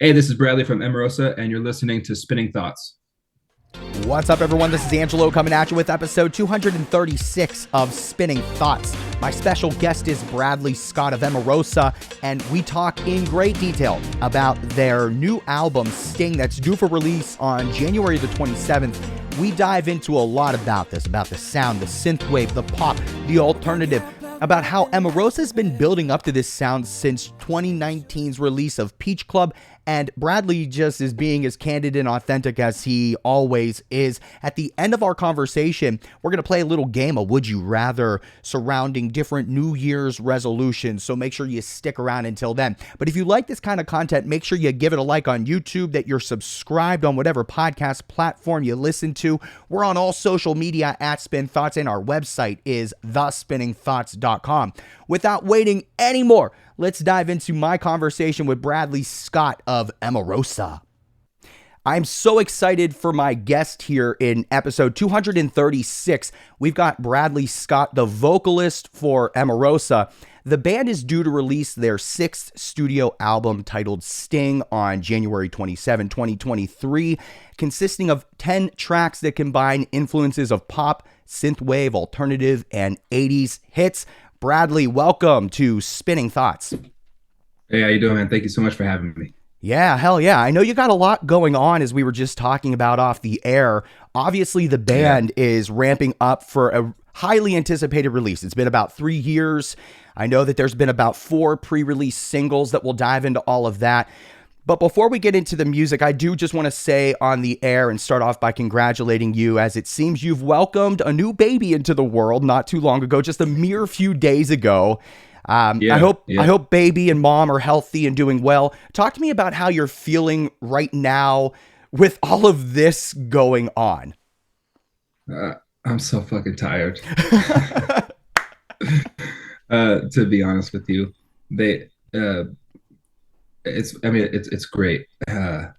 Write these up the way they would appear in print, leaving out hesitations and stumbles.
Hey, this is Bradley from Emarosa, and you're listening to Spinning Thoughts. What's up, everyone? This is Angelo coming at you with episode 236 of Spinning Thoughts. My special guest is Bradley Scott of Emarosa, and we talk in great detail about their new album, Sting, that's due for release on January the 27th. We dive into a lot about this, about the sound, the synthwave, the pop, the alternative, about how Emarosa has been building up to this sound since 2019's release of Peach Club, and Bradley just is being as candid and authentic as he always is. At the end of our conversation, we're going to play a little game of Would You Rather surrounding different New Year's resolutions, so make sure you stick around until then. But if you like this kind of content, make sure you give it a like on YouTube, that you're subscribed on whatever podcast platform you listen to. We're on all social media at Spin Thoughts, and our website is thespinningthoughts.com. Without waiting anymore, let's dive into my conversation with Bradley Scott of Emarosa. I'm so excited for my guest here in episode 236. We've got Bradley Scott, the vocalist for Emarosa. The band is due to release their sixth studio album titled Sting on January 27, 2023, consisting of 10 tracks that combine influences of pop, synthwave, alternative, and 80s hits. Bradley, welcome to Spinning Thoughts. Hey, how you doing, man? Thank you so much for having me. Yeah, hell yeah. I know you got a lot going on, as we were just talking about off the air. Obviously, the band is ramping up for a highly anticipated release. It's been about 3 years. I know that there's been about 4 pre-release singles that we'll dive into all of that. But before we get into the music, I do just want to say on the air and start off by congratulating you, as it seems you've welcomed a new baby into the world not too long ago, just a mere few days ago. I hope baby and mom are healthy and doing well. Talk to me about how you're feeling right now with all of this going on. I'm so fucking tired. To be honest with you, it's great. I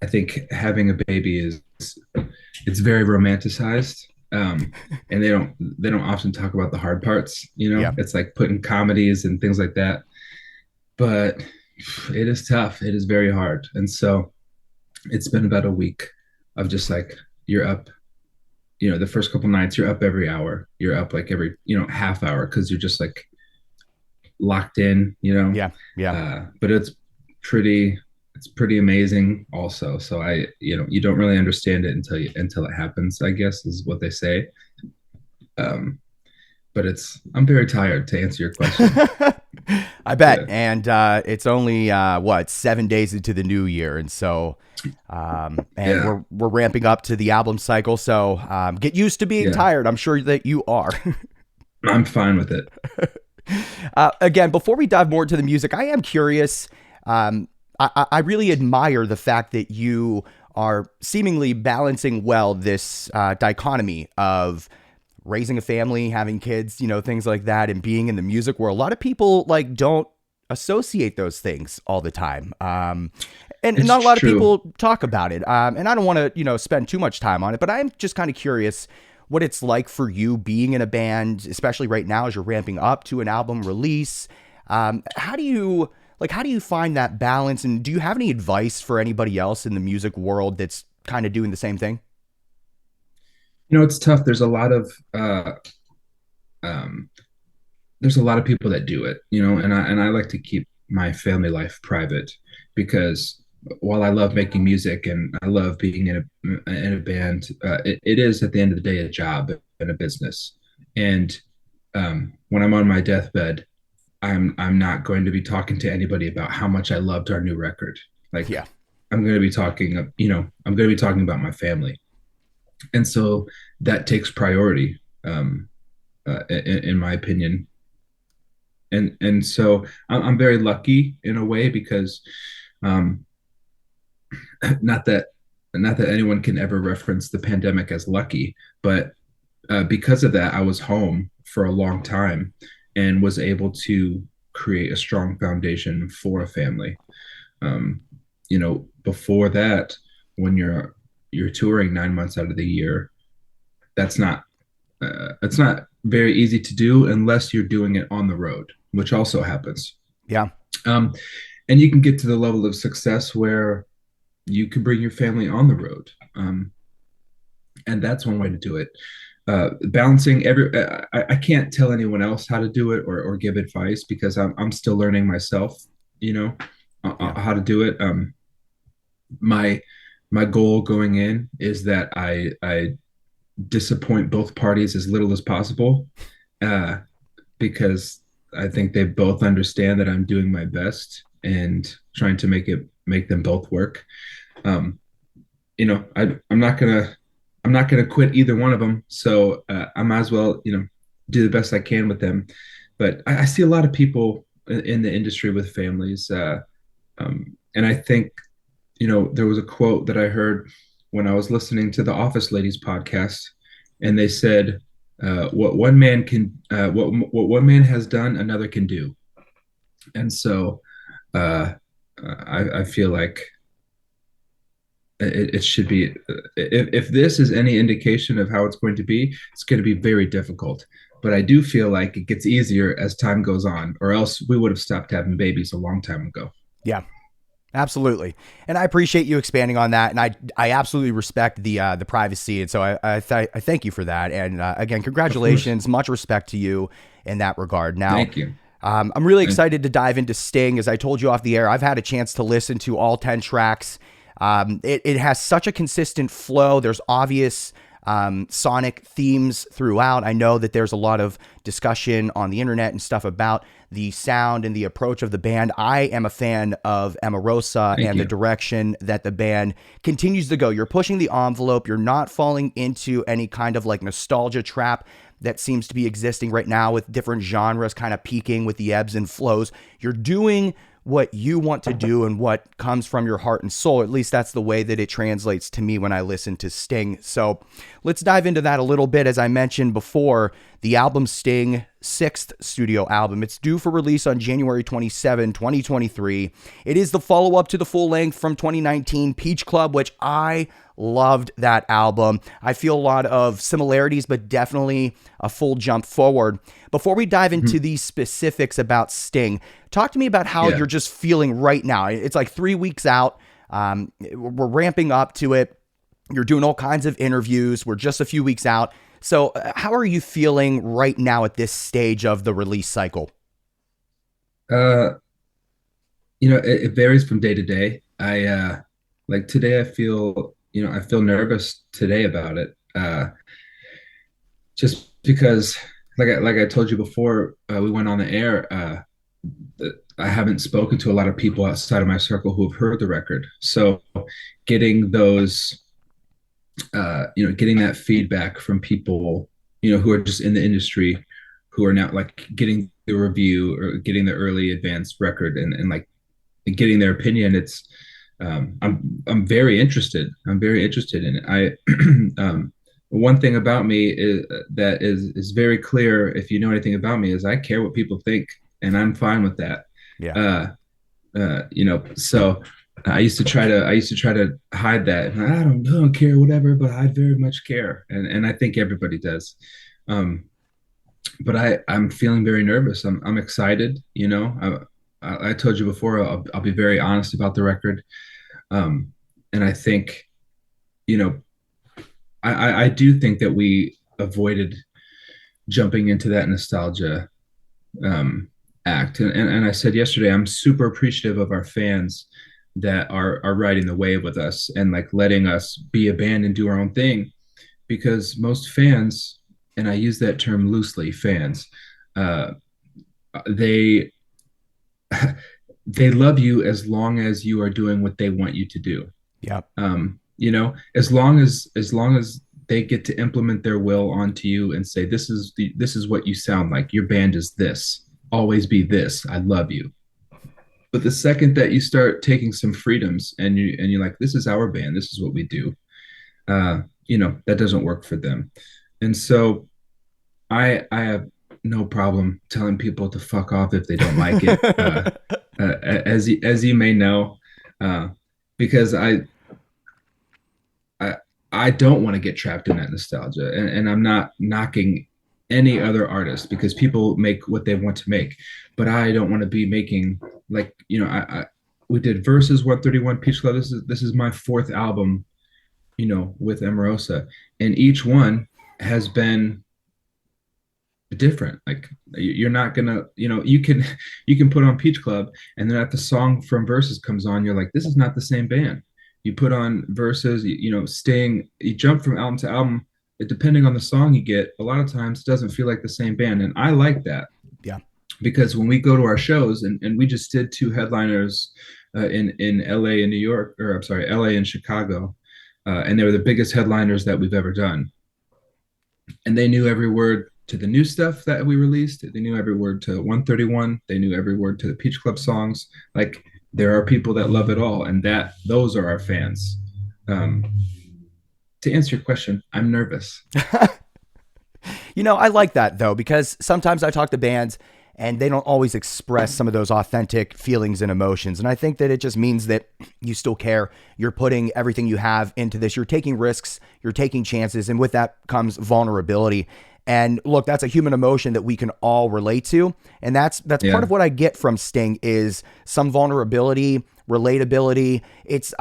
think having a baby it's very romanticized. And they don't often talk about the hard parts, Yeah. It's like putting comedies and things like that, but it is tough. It is very hard. And so it's been about a week of just like, you're up, the first couple nights, you're up every hour, you're up like every, half hour, because you're just like locked in, Yeah. but it's pretty amazing also. So you don't really understand it until it happens, I guess, is what they say. But I'm very tired, to answer your question. I bet. Yeah. And it's only 7 days into the new year, and so we're ramping up to the album cycle. So get used to being tired. I'm sure that you are. I'm fine with it. Again, before we dive more into the music, I am curious. I really admire the fact that you are seemingly balancing well this dichotomy of raising a family, having kids, things like that, and being in the music world. A lot of people don't associate those things all the time. And It's not a lot true. of people talk about it. And I don't want to, spend too much time on it, but I'm just kind of curious what it's like for you being in a band, especially right now as you're ramping up to an album release. How do you find that balance? And do you have any advice for anybody else in the music world that's kind of doing the same thing? It's tough. There's a lot of people that do it, and I like to keep my family life private, because while I love making music and I love being in a band, it is at the end of the day a job and a business. And when I'm on my deathbed, I'm not going to be talking to anybody about how much I loved our new record. Like, Yeah. I'm going to be I'm going to be talking about my family. And so that takes priority, in my opinion. And so I'm very lucky in a way, because um, not that anyone can ever reference the pandemic as lucky, but because of that, I was home for a long time and was able to create a strong foundation for a family. Um, Before that, when you're touring 9 months out of the year, that's not it's not very easy to do unless you're doing it on the road, which also happens. Yeah. Um, and you can get to the level of success where you can bring your family on the road. And that's one way to do it. Balancing I can't tell anyone else how to do it or give advice because I'm still learning myself, you know, Yeah. how to do it. My my goal going in is that I disappoint both parties as little as possible, uh, because I think they both understand that I'm doing my best and trying to make them both work. Um, I'm not gonna quit either one of them. So I might as well do the best I can with them. But I see a lot of people in the industry with families, and I think there was a quote that I heard when I was listening to the Office Ladies podcast, and they said, what one man has done, another can do." And so uh, I feel like it should be. If this is any indication of how it's going to be, it's going to be very difficult. But I do feel like it gets easier as time goes on, or else we would have stopped having babies a long time ago. Yeah. Absolutely, and I appreciate you expanding on that, and I absolutely respect the privacy, and so I thank you for that, and again, Of course. congratulations, much respect to you in that regard. Now, Thank you. I'm really Thank excited to dive into Sting. As I told you off the air, I've had a chance to listen to all 10 tracks. It has such a consistent flow. There's obvious sonic themes throughout. I know that there's a lot of discussion on the internet and stuff about the sound and the approach of the band. I am a fan of Emarosa thank and the you. direction that the band continues to go. You're pushing the envelope. You're not falling into any kind of like nostalgia trap that seems to be existing right now with different genres kind of peaking with the ebbs and flows. You're doing what you want to do and what comes from your heart and soul. At least that's the way that it translates to me when I listen to Sting. So let's dive into that a little bit. As I mentioned before, the album Sting, sixth studio album. It's due for release on January 27, 2023. It is the follow-up to the full length from 2019, Peach Club, which I loved that album. I feel a lot of similarities, but definitely a full jump forward. Before we dive into Mhm. these specifics about Sting, talk to me about how Yeah. you're just feeling right now. It's like 3 weeks out. We're ramping up to it. You're doing all kinds of interviews. We're just a few weeks out. So, how are you feeling right now at this stage of the release cycle? Uh, it varies from day to day. Like today, I feel nervous today about it. Just because, like I told you before, we went on the air. I haven't spoken to a lot of people outside of my circle who have heard the record. So, getting getting that feedback from people, who are just in the industry, who are now like getting the review or getting the early advanced record and like getting their opinion. I'm very interested. I'm very interested in it. One thing about me is that is very clear. If you know anything about me, is I care what people think, and I'm fine with that. Yeah. Uh, so I used to try to hide that. I don't care, whatever, but I very much care, and I think everybody does. Um, but I'm feeling very nervous. I'm excited. I told you before. I'll be very honest about the record. And I think, you know, I do think that we avoided jumping into that nostalgia act. And I said yesterday, I'm super appreciative of our fans that are riding the wave with us and like letting us be a band and do our own thing, because most fans, and I use that term loosely, fans, uh, they they love you as long as you are doing what they want you to do. Yeah. As long as they get to implement their will onto you and say, this is what you sound like, your band is this, always be this, I love you. But the second that you start taking some freedoms and you're like, this is our band, this is what we do, that doesn't work for them. And so I have no problem telling people to fuck off if they don't like it, as you may know, uh, because I I don't want to get trapped in that nostalgia, and I'm not knocking any other artist because people make what they want to make, but I don't want to be making, like, we did Versus 131 Peach Club. This is my fourth album, with Emarosa, and each one has been different. Like you're not gonna, you can put on Peach Club, and then if the song from Versus comes on, you're like, this is not the same band. You put on Versus, staying, you jump from album to album. Depending on the song you get, a lot of times it doesn't feel like the same band, and I like that Yeah. because when we go to our shows, and we just did two headliners in LA and New York, or I'm sorry, LA and Chicago, and they were the biggest headliners that we've ever done, and they knew every word to the new stuff that we released. They knew every word to 131. They knew every word to the Peach Club songs. Like there are people that love it all, and those are our fans. Um, to answer your question, I'm nervous. I like that though, because sometimes I talk to bands and they don't always express some of those authentic feelings and emotions. And I think that it just means that you still care. You're putting everything you have into this. You're taking risks, you're taking chances. And with that comes vulnerability. And look, that's a human emotion that we can all relate to. And that's part Yeah, of what I get from Sting is some vulnerability, relatability. It's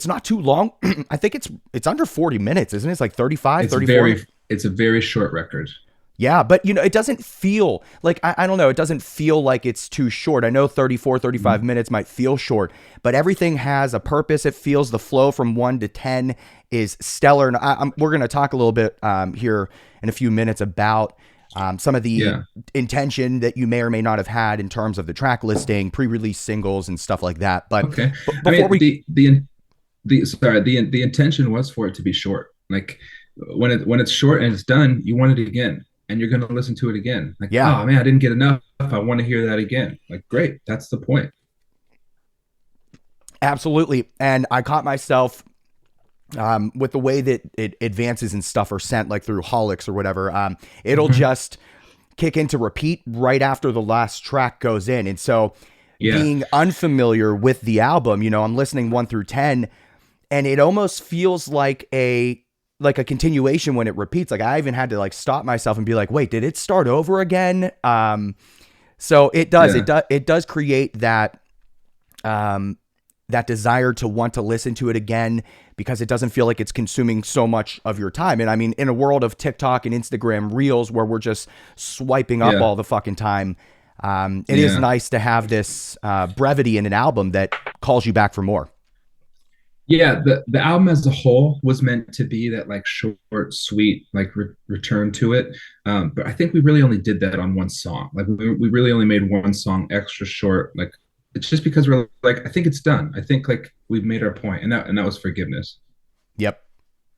not too long. I think it's under 40 minutes, isn't it? It's like 35, it's 34. very it's a very short record. Yeah, but it doesn't feel like, I don't know, it doesn't feel like it's too short. I know 34, 35 Mhm. minutes might feel short, but everything has a purpose. It feels the flow from 1 to 10 is stellar. And we're going to talk a little bit here in a few minutes about some of the Yeah. intention that you may or may not have had in terms of the track listing, pre-release singles and stuff like that. But Okay. I before mean, we, the intention was for it to be short. Like when it's short and it's done, you want it again, and you're going to listen to it again. Like, yeah, oh man, I didn't get enough. I want to hear that again. Like, great, that's the point. absolutely. And I caught myself with the way that it advances and stuff are sent, like through holics or whatever, it'll Mhm. just kick into repeat right after the last track goes in. And so Yeah, being unfamiliar with the album, I'm listening 1 through 10 and it almost feels like a continuation when it repeats. Like I even had to like stop myself and be like, wait, did it start over again? So it does, yeah, it does create um, that desire to want to listen to it again because it doesn't feel like it's consuming so much of your time. And I mean, in a world of TikTok and Instagram reels where we're just swiping up yeah, all the fucking time, it is yeah. nice to have this brevity in an album that calls you back for more. Yeah, the album as a whole was meant to be that like short, sweet, like return to it. But I think we really only did that on one song. Like we really only made one song extra short. Like it's just because we're like, I think it's done. I think like we've made our point, and that was forgiveness. Yep,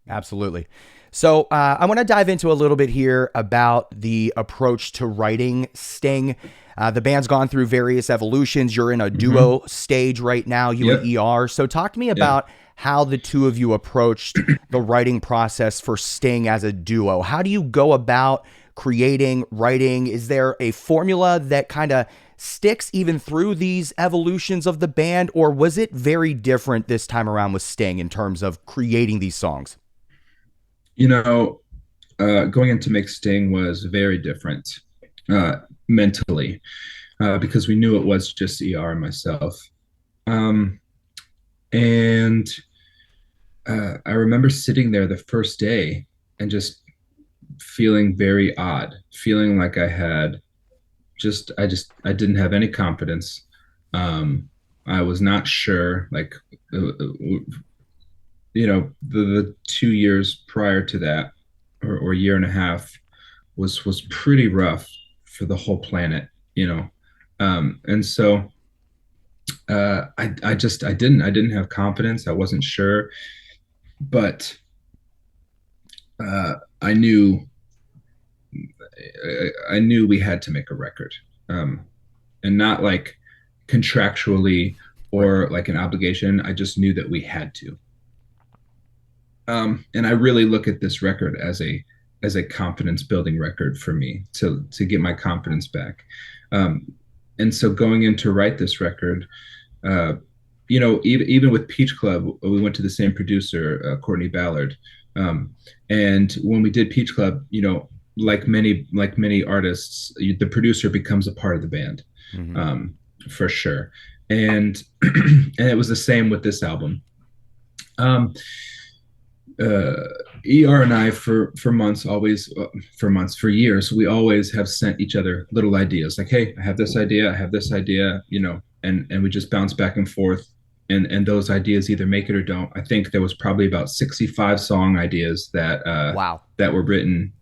absolutely. So I want to dive into a little bit here about the approach to writing Sting. The band's gone through various evolutions. You're in a Hmm. duo stage right now, you and Yep. ER. So talk to me Yeah. about how the two of you approached the writing process for Sting as a duo. How do you go about creating, writing? Is there a formula that kind of sticks even through these evolutions of the band, or was it very different this time around with Sting in terms of creating these songs? You know, going into Make Sting was very different uh, mentally because we knew it was just ER and myself. Um, and I remember sitting there the first day and just feeling very odd, feeling like I didn't have any confidence. I was not sure, like, the 2 years prior to that, or year and a half, was pretty rough for the whole planet, and so I didn't have confidence. I wasn't sure, but uh, I knew I knew we had to make a record, and not like contractually Right. or like an obligation. I just knew that we had to. And I really look at this record as a confidence building record for me to get my confidence back. Um, and so going in to write this record, uh, even with Peach Club, we went to the same producer, Courtney Ballard. And when we did Peach Club, like many artists, the producer becomes a part of the band, Hmm. um, for sure. and and it was the same with this album. Um, uh, ER and I for months, always for months, for years, we always have sent each other little ideas like, "Hey, I have this idea, I have this idea," and we just bounce back and forth, and those ideas either make it or don't. I think there was probably about 65 song ideas Wow. that were written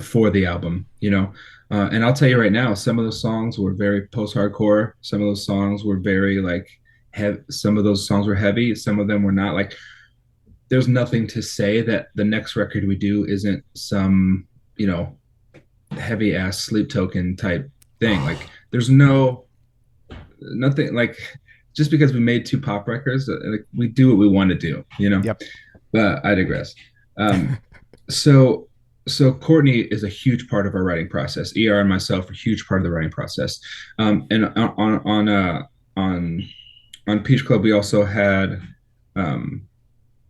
for the album, and I'll tell you right now, some of those songs were very post-hardcore. Some of those songs were very like some of those songs were heavy. Some of them were not. Like there's nothing to say that the next record we do isn't some, you know, heavy ass Sleep Token type thing. Like there's nothing like just because we made two pop records, like, we do what we want to do. Yep. But I digress. Um, so so Courtney is a huge part of our writing process. ER and myself are a huge part of the writing process. And on Peach Club, we also had, um,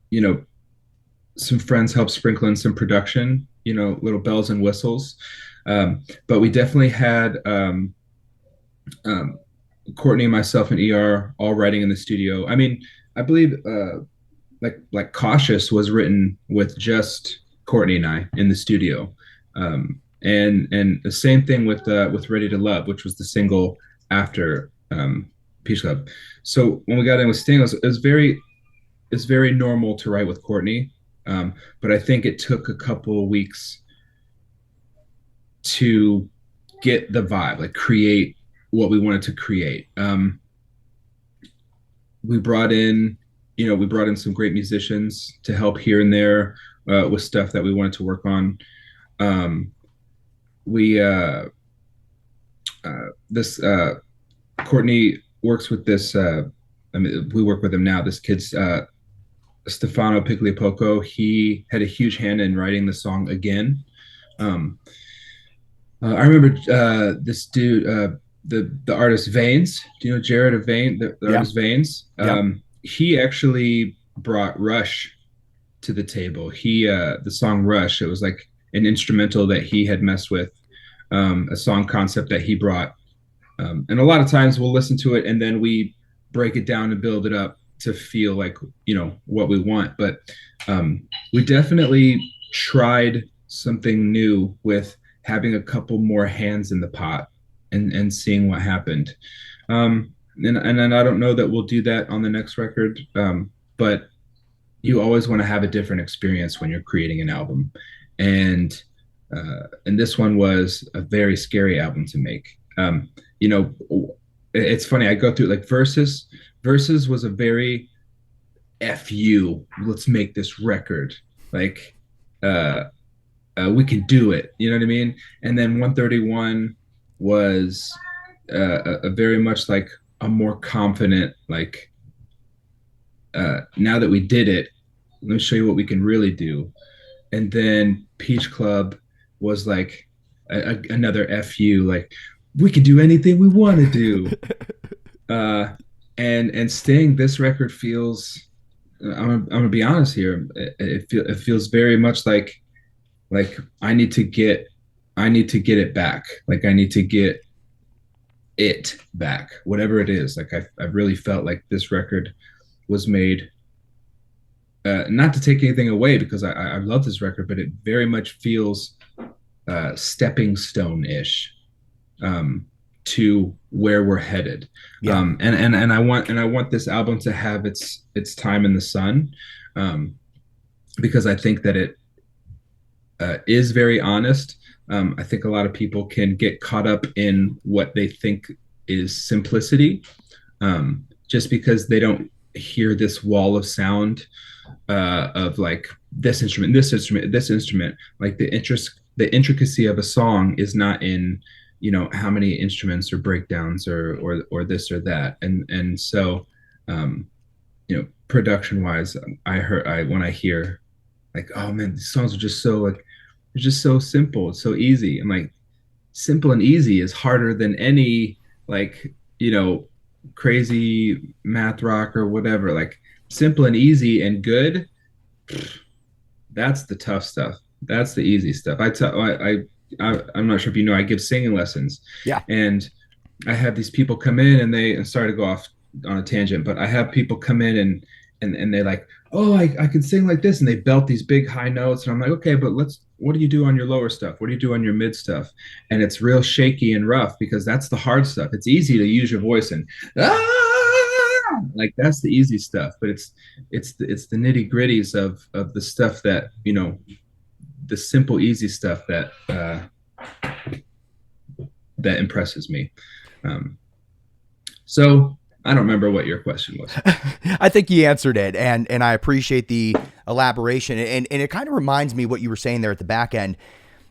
you know, some friends help sprinkle in some production, little bells and whistles. But we definitely had um, Courtney, myself, and ER all writing in the studio. I mean, I believe like Cautious was written with just Courtney and I in the studio. And the same thing with Ready to Love, which was the single after Peach Club. So when we got in with Sting, it's very normal to write with Courtney. But I think it took a couple of weeks to get the vibe, like create what we wanted to create. We brought in, we brought in some great musicians to help here and there with stuff that we wanted to work on. Um, we this Courtney works with this. I mean, we work with him now. This kid's Stefano Pigliapoco. He had a huge hand in writing the song again. Um, I remember this dude, the artist Veins. Do you know Jared of Vein, the Yeah. artist Veins? Yep. He actually brought Rush to the table. The song Rush. It was like an instrumental that he had messed with, a song concept that he brought. And a lot of times we'll listen to it and then we break it down and build it up to feel like what we want. But we definitely tried something new with having a couple more hands in the pot and seeing what happened. And then I don't know that we'll do that on the next record, but you always want to have a different experience when you're creating an album, and this one was a very scary album to make. You know, it's funny. I go through like verses. Verses was a very fu. Let's make this record. Like, we can do it. You know what I mean? And then 131 was a very much like a more confident, like, now that we did it, let me show you what we can really do. And then Peach Club was like another fu, like we can do anything we want to do. And Sting, this record feels. I'm gonna be honest here. It feels very much like I need to get it back. Like I need to get it back, whatever it is. Like I really felt like this record was made, not to take anything away because I love this record, but it very much feels stepping stone ish, to where we're headed. Yeah. And I want this album to have its time in the sun, because I think that it is very honest. I think a lot of people can get caught up in what they think is simplicity, just because they don't hear this wall of sound, of like this instrument, this instrument, this instrument. Like the intricacy of a song is not in how many instruments or breakdowns or this or that. And so, production wise, I when I hear like, oh man, these songs are just so like they're just so simple, it's so easy. And like simple and easy is harder than any like crazy math rock or whatever. Like simple and easy and good, that's the tough stuff. That's the easy stuff. I'm not sure if you know, I give singing lessons, Yeah. and I have these people come in and they start to go off on a tangent, but I have people come in and they like, oh, I can sing like this, and they belt these big high notes, and I'm like, okay, but what do you do on your lower stuff? What do you do on your mid stuff? And it's real shaky and rough because that's the hard stuff. It's easy to use your voice and like that's the easy stuff, but it's the nitty gritties of the stuff that the simple easy stuff that impresses me. Um, so I don't remember what your question was. I think you answered it, and I appreciate the elaboration. And it kind of reminds me what you were saying there at the back end.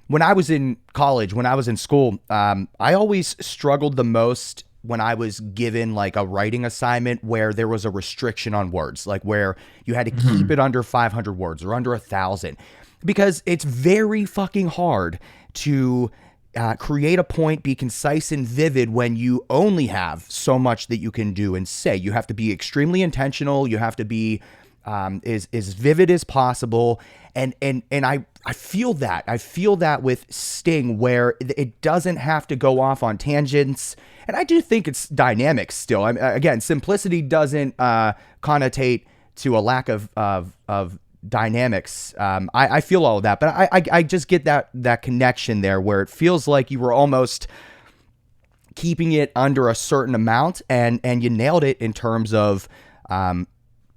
When I was in college, when I was in school, I always struggled the most when I was given like a writing assignment where there was a restriction on words, like where you had to keep Mm-hmm. it under 500 words or under 1,000, because it's very fucking hard to create a point, be concise and vivid when you only have so much that you can do and say. You have to be extremely intentional. You have to be as vivid as possible. And I feel that. I feel that with Sting, where it doesn't have to go off on tangents. And I do think it's dynamic still. Again, simplicity doesn't connotate to a lack of dynamics. I feel all of that, but I just get that connection there where it feels like you were almost keeping it under a certain amount, and you nailed it in terms of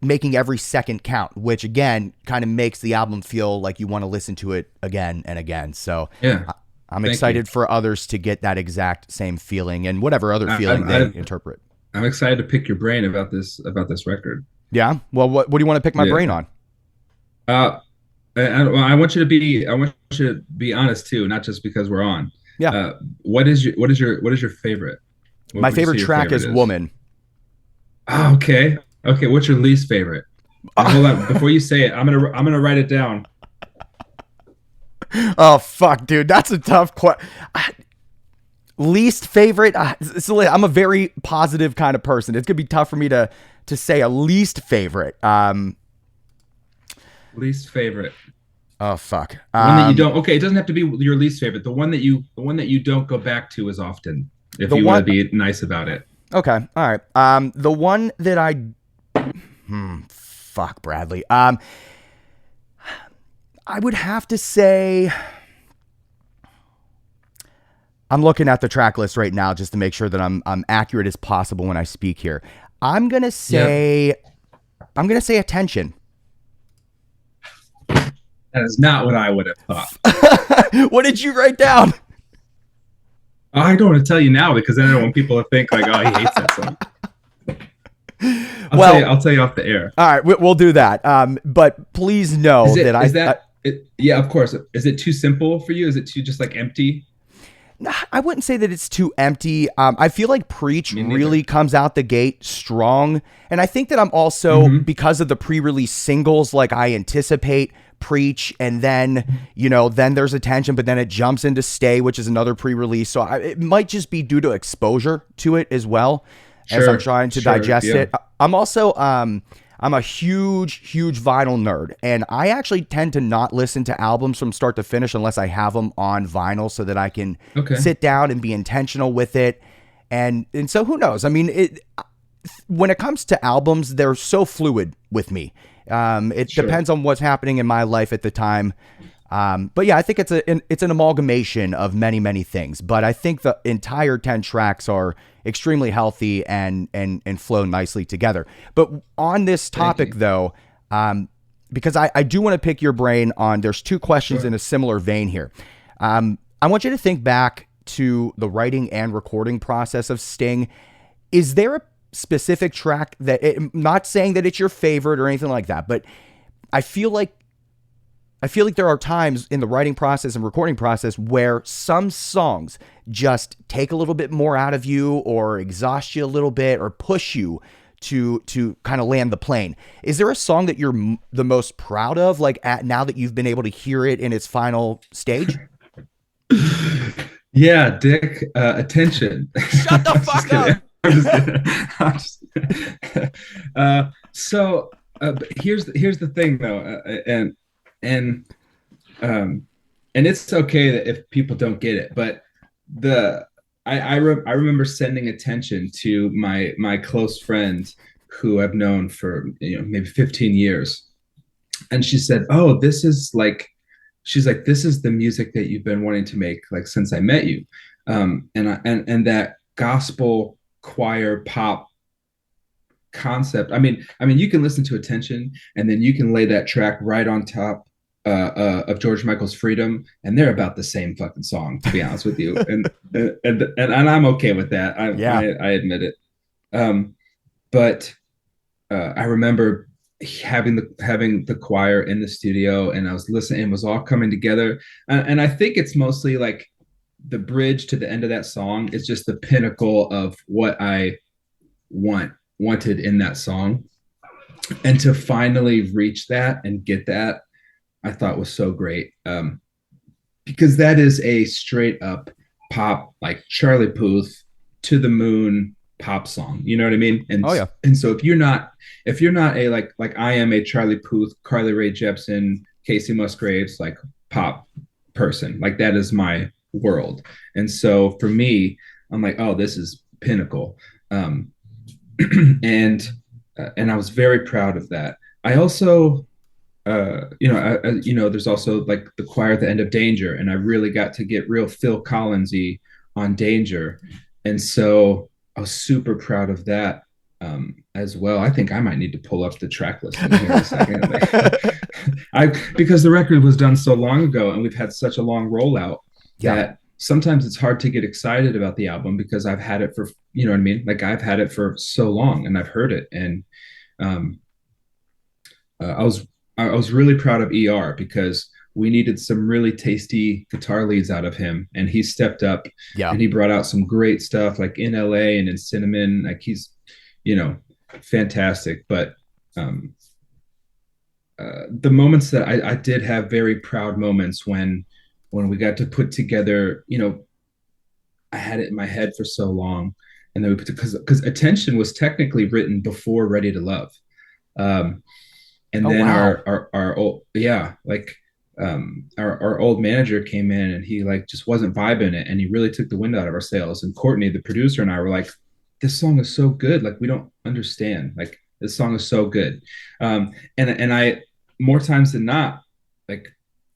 making every second count, which again kind of makes the album feel like you want to listen to it again and again. So Yeah, I'm thank you. excited for others to get that exact same feeling and whatever other I, feeling I, they I, interpret. I'm excited to pick your brain about this record. Yeah. Well, what do you want to pick my brain Yeah. on? Uh, I want you to be honest too, not just because we're on. Yeah. Uh, what is your favorite? What My would you favorite say your track favorite is is? Woman. Oh, okay. Okay. What's your least favorite? And hold on, before you say it, I'm gonna write it down. Oh fuck, dude, that's a tough question. Least favorite. I'm a very positive kind of person. It's gonna be tough for me to say a least favorite. Least favorite. Oh fuck. One that you don't. Okay, it doesn't have to be your least favorite. The one that you don't go back to as often. If The you want to one. be nice about it. Okay. All right. The one that I. Fuck, Bradley. I would have to say. I'm looking at the track list right now just to make sure that I'm accurate as possible when I speak here. I'm gonna Yep. say. I'm gonna say Attention. That is not what I would have thought. What did you write down? I don't want to tell you now because then I don't want people to think like, oh, he hates that song. I'll tell you. Well, I'll tell you off the air. all right, we'll do that. But please know Is that it? Is I that? Yeah, of course. Is it too simple for you? Is it too just like empty? I wouldn't say that it's too empty. I feel like Preach Me really neither. comes out the gate strong. And I think that I'm also, Mm-hmm. because of the pre-release singles, like I anticipate Preach, and then there's Attention, but then it jumps into Stay, which is another pre-release. So it might just be due to exposure to it as well as I'm Sure. trying to Sure. digest Yeah. it. I'm also, I'm a huge vinyl nerd, and I actually tend to not listen to albums from start to finish unless I have them on vinyl so that I can Okay. sit down and be intentional with it. And so who knows? I mean, when it comes to albums, they're so fluid with me. It Sure. depends on what's happening in my life at the time. But yeah, I think it's an amalgamation of many things. But I think the entire 10 tracks are extremely healthy and flow nicely together. But on this Thank topic you. though, because I do want to pick your brain on, there's two questions Sure. in a similar vein here. I want you to think back to the writing and recording process of Sting. Is there a specific track that, not saying that it's your favorite or anything like that, but I feel like there are times in the writing process and recording process where some songs just take a little bit more out of you or exhaust you a little bit or push you to kind of land the plane. Is there a song that you're the most proud of, like now that you've been able to hear it in its final stage? Yeah, Dick. Attention. Shut the I'm just fuck up. kidding. I'm just kidding. I'm just, but here's the thing though, and um, and it's okay that if people don't get it, but the I remember sending attention to my close friend who I've known for maybe 15 years, and she said, "Oh, this is like," she's like, "This is the music that you've been wanting to make like since I met you," and that gospel choir pop concept. I mean, you can listen to Attention, and then you can lay that track right on top of George Michael's Freedom, and they're about the same fucking song, to be honest with you. And I'm okay with that. Yeah. I admit it. Um, but I remember having the choir in the studio, and I was listening. It was all coming together, and I think it's mostly like the bridge to the end of that song is just the pinnacle of what I wanted in that song, and to finally reach that and get that, I thought was so great. Because that is a straight up pop, like Charlie Puth to the moon pop song. You know what I mean? Oh yeah. And so if you're not a like I am a Charlie Puth, Carly Rae Jepsen, Casey Musgraves like pop person, like that is my world. And so for me, I'm like, oh, this is pinnacle. Um, and and I was very proud of that. I also there's also like the choir at the end of Danger, and I really got to get real Phil Collinsy on Danger, and so I was super proud of that as well. I think I might need to pull up the track list in here in a second. I because the record was done so long ago, and we've had such a long rollout Yeah. that sometimes it's hard to get excited about the album because I've had it for you know what I mean. Like I've had it for so long, and I've heard it, and um, I was really proud of ER because we needed some really tasty guitar leads out of him, and he stepped up Yeah. and he brought out some great stuff like in LA and in Cinnamon. Like he's, you know, fantastic. But um, the moments that I did have very proud moments when we got to put together, I had it in my head for so long, and then we put because Attention was technically written before Ready to Love. Um, and Oh then wow. our old our old manager came in, and he like just wasn't vibing it, and he really took the wind out of our sails. And Courtney, the producer, and I were like, this song is so good, like we don't understand, like this song is so good. And I, more times than not, like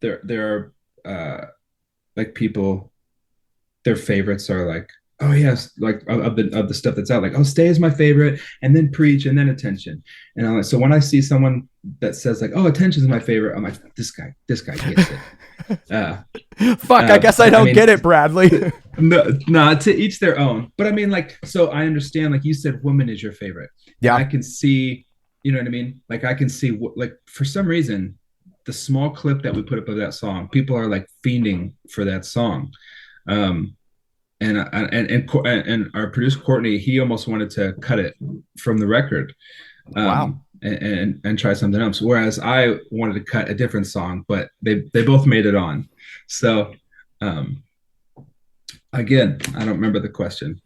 there are like people, their favorites are like, oh yes, like of the stuff that's out, like, oh, Stay is my favorite, and then Preach, and then Attention. And I'm like, so when I see someone that says like, oh, Attention is my favorite, I'm like, this guy gets it. uh Fuck, I guess I I don't mean, get it, Bradley. no, to each their own, but I mean, like, so I understand, like you said, Woman is your favorite, and Yeah. I can see, you know what I mean, like I can see what, like, for some reason the small clip that we put up of that song, people are like fiending for that song. um and our producer Courtney, he almost wanted to cut it from the record, Wow. and try something else. Whereas I wanted to cut a different song, but they both made it on. So um, again, I don't remember the question.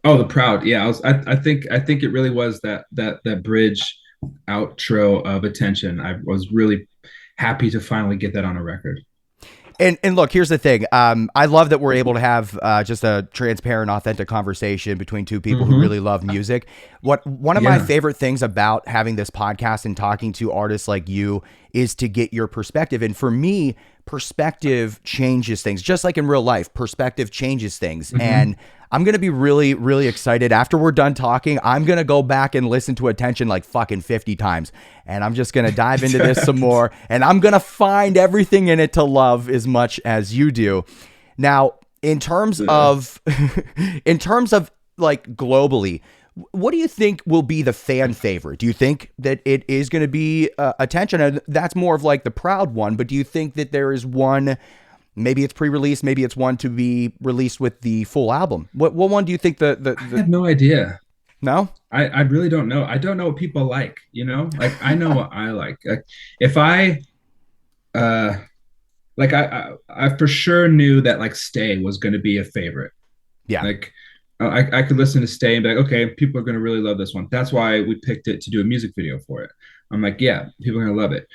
Oh, the proud. Yeah, I think it really was that bridge outro of Attention. I was really happy to finally get that on a record. And look, here's the thing. I love that we're able to have just a transparent, authentic conversation between two people who Mm-hmm. really love music. What one of my Yeah. favorite things about having this podcast and talking to artists like you is to get your perspective. And for me, perspective changes things. Just like in real life, perspective changes things. Mm-hmm. And I'm gonna be really, really excited after we're done talking. I'm gonna go back and listen to Attention like fucking 50 times, and I'm just gonna dive into this some more. And I'm gonna find everything in it to love as much as you do. Now, in terms of, in terms of like globally, what do you think will be the fan favorite? Do you think that it is going to be Attention? And that's more of like the proud one, but do you think that there is one? Maybe it's pre-release. Maybe it's one to be released with the full album. What one do you think I the have no idea. no? I really don't know. I don't know what people like, Like I know what I like. Like if I uh like I for sure knew that like Stay was going to be a favorite. Yeah. Like I could listen to Stay and be like, okay, people are going to really love this one. That's why we picked it to do a music video for it. I'm like, yeah, people are going to love it.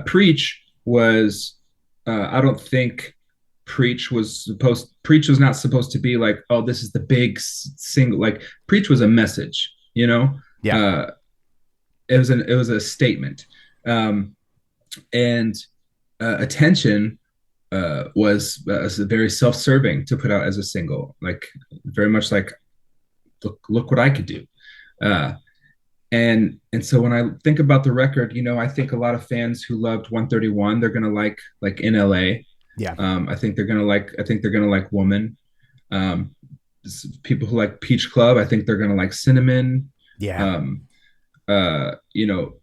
Preach was I don't think Preach was not supposed to be like, oh, this is the big single. Like Preach was a message, you know. Yeah. uh it was a statement. And Attention was very self-serving to put out as a single, like very much like, look what I could do. uh and so when I think about the record, I think a lot of fans who loved 131, they're gonna like in LA. Yeah. I think they're gonna like Woman. Um, People who like Peach Club, I think they're gonna like Cinnamon. Yeah. Um, you know,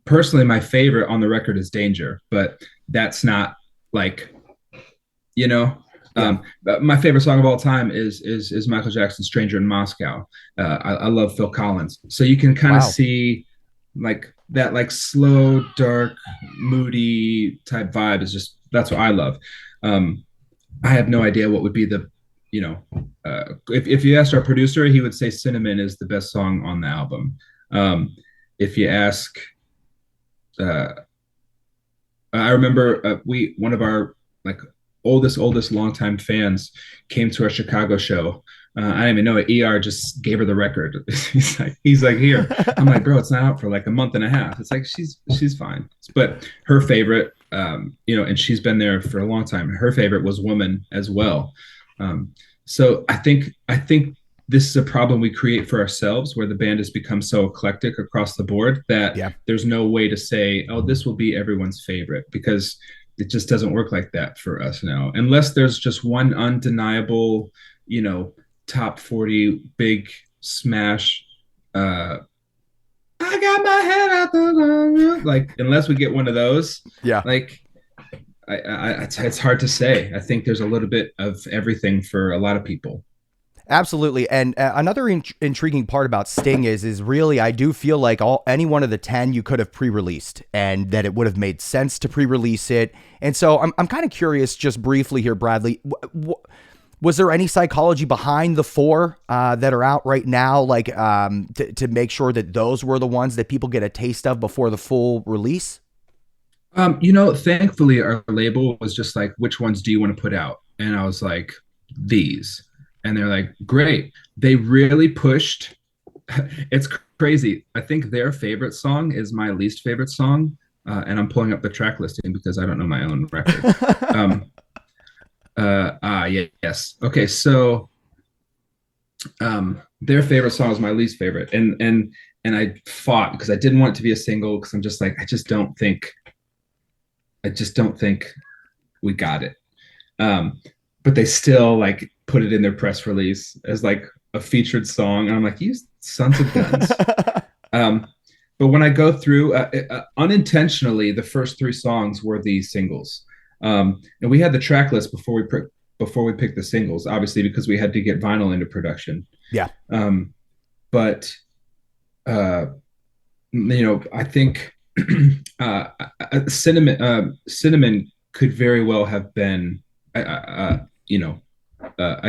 Personally, my favorite on the record is Danger, but that's not like, you know. Yeah. My favorite song of all time is Michael Jackson's "Stranger in Moscow." I love Phil Collins, so you can kind of Wow. see like that, like slow, dark, moody type vibe is just that's what I love. Um, I have no idea what would be the, you know, if you asked our producer, he would say Cinnamon is the best song on the album. If you ask, uh, I remember we one of our like oldest longtime fans came to our Chicago show. I didn't even know it. ER just gave her the record. He's like here. I'm like, bro, it's not out for like a month and a half. It's like she's fine. But her favorite, and she's been there for a long time. Her favorite was Woman as well. Um, so I think this is a problem we create for ourselves, where the band has become so eclectic across the board that Yeah. there's no way to say, oh, this will be everyone's favorite, because it just doesn't work like that for us now, unless there's just one undeniable, you know, top 40 big smash. I got my head out the like, unless we get one of those, Yeah. like, it's hard to say. I think there's a little bit of everything for a lot of people. Absolutely. And another intriguing part about Sting is really I do feel like any one of the 10 you could have pre-released, and that it would have made sense to pre-release it. And so I'm kind of curious, just briefly here, Bradley. Was there any psychology behind the 4 that are out right now, like to make sure that those were the ones that people get a taste of before the full release? Thankfully our label was just like, which ones do you want to put out? And I was like, these. And they're like, great. They really pushed. It's crazy. I think their favorite song is my least favorite song. And I'm pulling up the track listing because I don't know my own record. Um, yeah, yes. Okay, so their favorite song is my least favorite. And I fought because I didn't want it to be a single, because I'm just like, I just don't think we got it. But they still like put it in their press release as like a featured song, and I'm like, you sons of guns. Um, but when I go through, unintentionally, the first 3 songs were the singles, and we had the track list before we picked the singles, obviously because we had to get vinyl into production. Yeah. But I think cinnamon could very well have been, I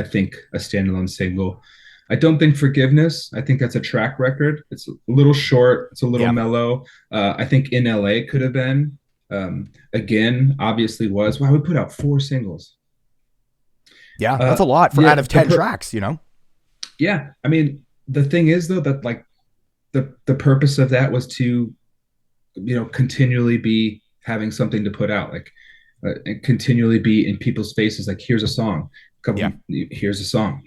think a standalone single. I don't think Forgiveness. I think that's a track record. It's a little short. It's a little Yeah. mellow. I think In LA could have been. Again, obviously was. Wow, we put out 4 singles. Yeah. That's a lot for Yeah, out of 10 tracks, you know? yeah. I mean, the thing is though that like the purpose of that was to, continually be having something to put out, like, and continually be in people's faces, like, here's a song, Yeah. here's a song.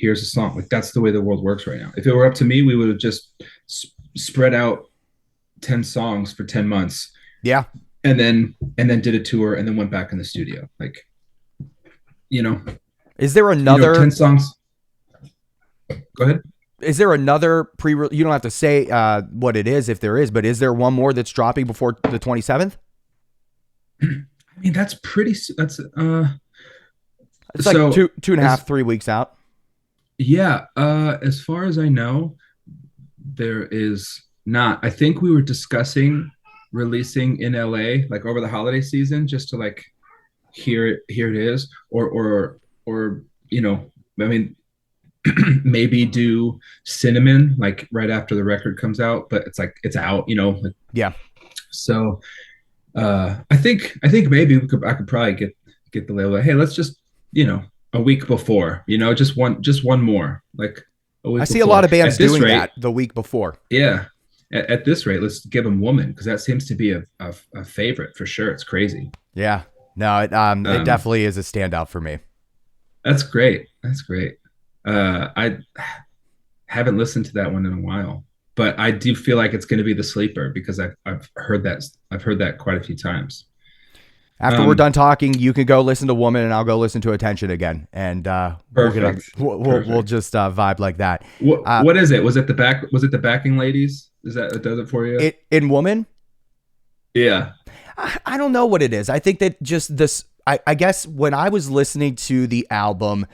Like, that's the way the world works right now. If it were up to me, we would have just spread out 10 songs for 10 months, Yeah. and then did a tour, and then went back in the studio, like, you know Is there 10 another songs. Go ahead. is there another you don't have to say what it is if there is, but is there one more that's dropping before the 27th? I mean, It's like so two and a as half, 3 weeks out. yeah, as far as I know, there is not. I think we were discussing releasing in LA like over the holiday season, just to like, here it is, or I mean, maybe do Cinnamon like right after the record comes out, but it's like it's out. Yeah. So I think maybe I could probably get the label. Hey, let's just a week before, just one more, like a I week see a lot before. of bands At this doing rate, that the week before. yeah. At this rate, let's give them Woman, because that seems to be a favorite for sure. It's crazy. Yeah. No, it Um, definitely is a standout for me. that's great. That's great. I haven't listened to that one in a while, but I do feel like it's going to be the sleeper because I've heard that quite a few times. After we're Um, done talking, you can go listen to Woman, and I'll go listen to Attention again, and we'll get on. Perfect. We'll Perfect. just vibe like that. What Uh, what is it? Was it the backing ladies? Is that what does it for you? it in Woman, Yeah. I don't know what it is. I think that just this. I guess when I was listening to the album,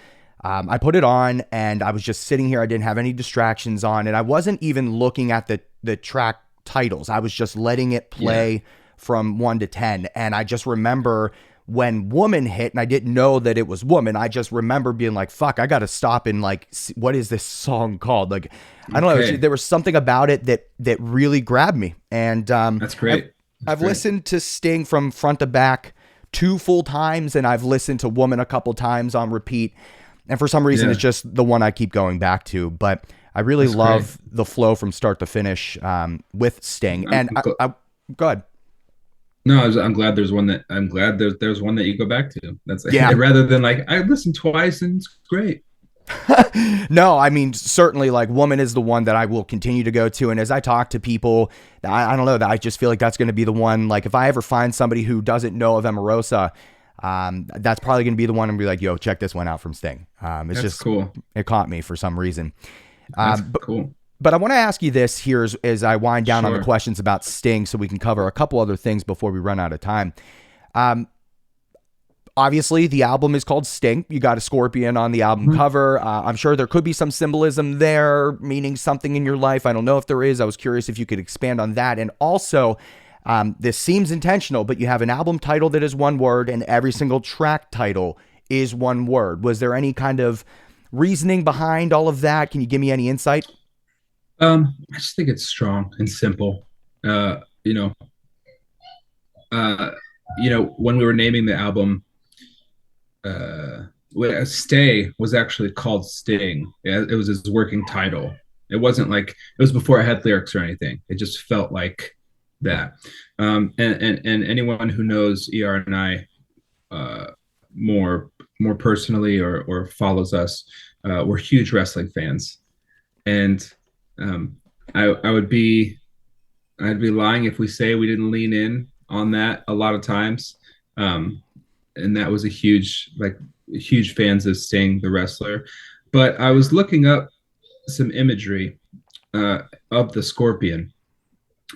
I put it on and I was just sitting here. I didn't have any distractions on, and I wasn't even looking at the track titles. I was just letting it Yeah. play from 1 to 10, and I just remember when Woman hit, and I didn't know that it was Woman. I just remember being like, "Fuck, I got to stop and like, what is this song called?" Like, I don't know. Okay. There was something about it that really grabbed me, and That's I've great. That's I've great. listened to Sting from front to back 2 full times, and I've listened to Woman a couple times on repeat. And for some reason, Yeah. it's just the one I keep going back to. But I really That's great. love the flow from start to finish with Sting. I'm And I go ahead. no, I'm glad there's one that you go back to. That's Yeah. rather than like I listened twice and it's great. No, I mean, certainly, like, Woman is the one that I will continue to go to. And as I talk to people, I don't know, that I just feel like that's going to be the one. Like, if I ever find somebody who doesn't know of Emarosa, that's probably going to be the one and be like, yo, check this one out from Sting. It's That's just, cool. it caught me for some reason. That's Um, but, cool. but I want to ask you this here as I wind down on the Sure. questions about Sting so we can cover a couple other things before we run out of time. Um, Obviously, the album is called Sting. You got a scorpion on the album Mhm. cover. I'm sure there could be some symbolism there, meaning something in your life. I don't know if there is. I was curious if you could expand on that. And also, this seems intentional, but you have an album title that is one word, and every single track title is one word. Was there any kind of reasoning behind all of that? Can you give me any insight? I just think it's strong and simple. Uh, you know, uh, when we were naming the album, uh, Stay was actually called Sting. Yeah, it was his working title. It wasn't like it was before I had lyrics or anything. It just felt like that. And anyone who knows ER and I uh, more personally or follows us, we're huge wrestling fans, and um, I would be I'd be lying if we say we didn't lean in on that a lot of times. Um, and that was a huge fans of Sting the wrestler. But I was looking up some imagery of the scorpion,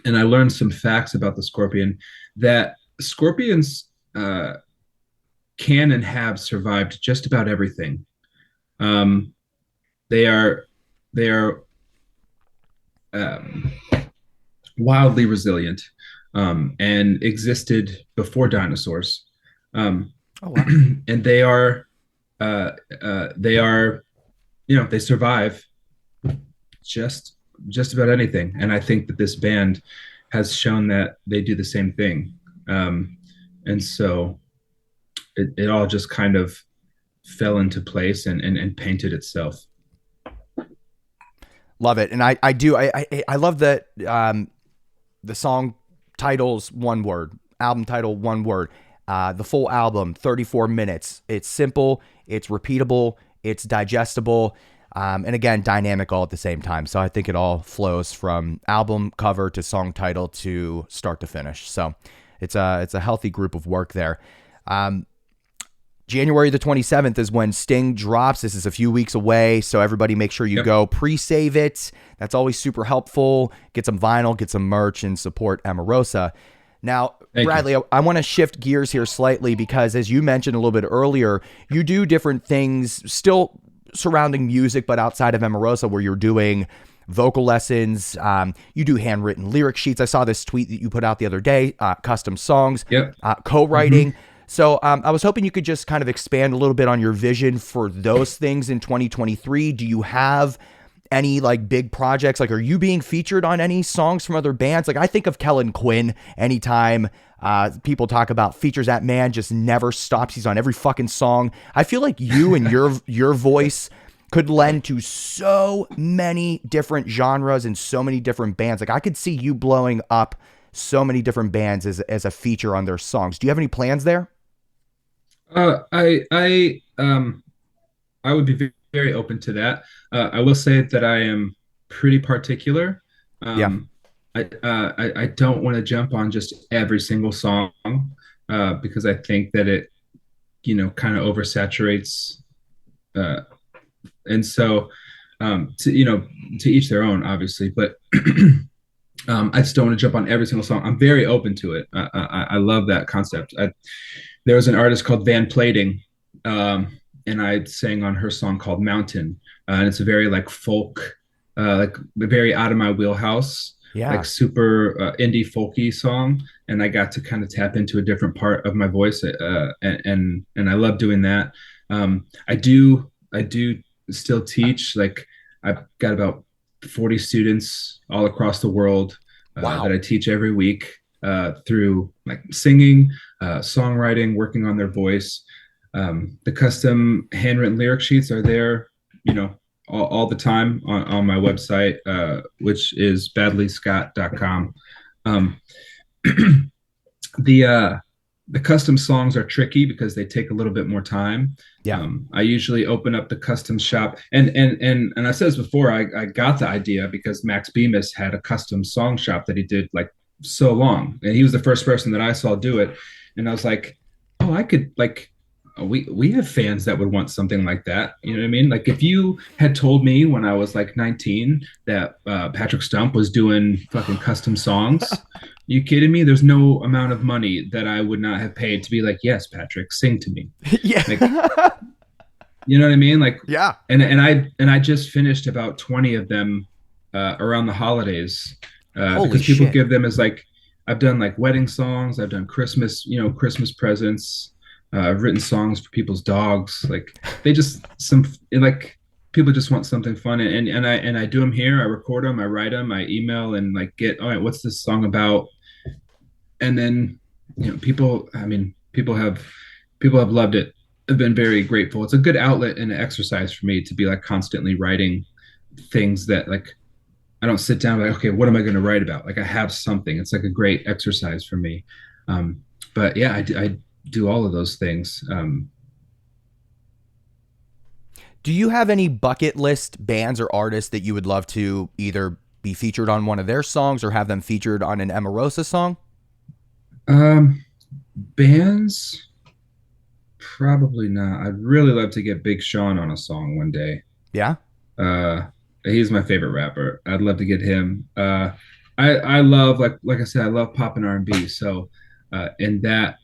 and I learned some facts about the scorpion that scorpions can and have survived just about everything. Um, they are they are um, wildly resilient and existed before dinosaurs. Um, Oh, wow. and uh, they are they survive just just about anything, and I think that this band has shown that they do the same thing. And so it all just kind of fell into place and painted itself. Love it. And I do. I love that the song titles one word, album title one word. The full album, 34 minutes. It's simple, it's repeatable, it's digestible, and again, dynamic all at the same time. So I think it all flows from album cover to song title to start to finish. So it's a healthy group of work there. Um, January the 27th is when Sting drops. This is a few weeks away, so everybody make sure you Yep. go pre-save it. That's always super helpful. Get some vinyl, get some merch, and support Emarosa. Now, Thank you. Bradley, I want to shift gears here slightly because, as you mentioned a little bit earlier, you do different things still surrounding music, but outside of Emarosa, where you're doing vocal lessons. You do handwritten lyric sheets. I saw this tweet that you put out the other day, custom songs, Yep. co-writing. Hmm. So I was hoping you could just kind of expand a little bit on your vision for those things in 2023. Do you have any like big projects? Like, are you being featured on any songs from other bands? Like, I think of Kellen Quinn anytime people talk about features. That man just never stops. He's on every fucking song. I feel like you and your voice could lend to so many different genres and so many different bands. Like, I could see you blowing up so many different bands as a feature on their songs. Do you have any plans there? I would be very open to that. I will say that I am pretty particular. Yeah. Um, I don't want to jump on just every single song because I think that it kind of oversaturates. Uh, and so to each their own, obviously, but I just don't want to jump on every single song. I'm very open to it. I love that concept. There was an artist called Van Plating, and I sang on her song called Mountain, and it's a very like folk, like very out of my wheelhouse, like Yeah. super indie folky song, and I got to kind of tap into a different part of my voice, and I love doing that. I do still teach. Like I've got about 40 students all across the world that I Wow. teach every week through like singing, songwriting, working on their voice. The custom handwritten lyric sheets are there, all the time on my website, which is badlyscott.com. Um, the uh, the custom songs are tricky because they take a little bit more time. Yeah. I usually open up the custom shop, and I said this before. I got the idea because Max Bemis had a custom song shop that he did like so long, and he was the first person that I saw do it, and I was like, oh, I could like. We have fans that would want something like that. You know what I mean? Like if you had told me when I was like 19 that Patrick Stump was doing fucking custom songs, you kidding me? There's no amount of money that I would not have paid to be like, yes, Patrick, sing to me. Yeah. Like, you know what I mean? Like, Yeah. and I just finished about 20 of them around the holidays Holy because people shit. give them as like I've done like wedding songs, I've done Christmas, Christmas presents. I've written songs for people's dogs. Like they just some like people just want something fun, and I do them here. I record them, I write them, I email, and like get all right. What's this song about? And then people. I mean, people have loved it. I've been very grateful. It's a good outlet and an exercise for me to be like constantly writing things that like I don't sit down like, okay, what am I going to write about? Like I have something. It's like a great exercise for me. Um, but yeah, I do all of those things. Do you have any bucket list bands or artists that you would love to either be featured on one of their songs or have them featured on an Emarosa song? Um, bands, probably not. I'd really love to get Big Sean on a song one day. Yeah. Uh, he's my favorite rapper. I'd love to get him. I love like I said, I love pop and R&B. So, in that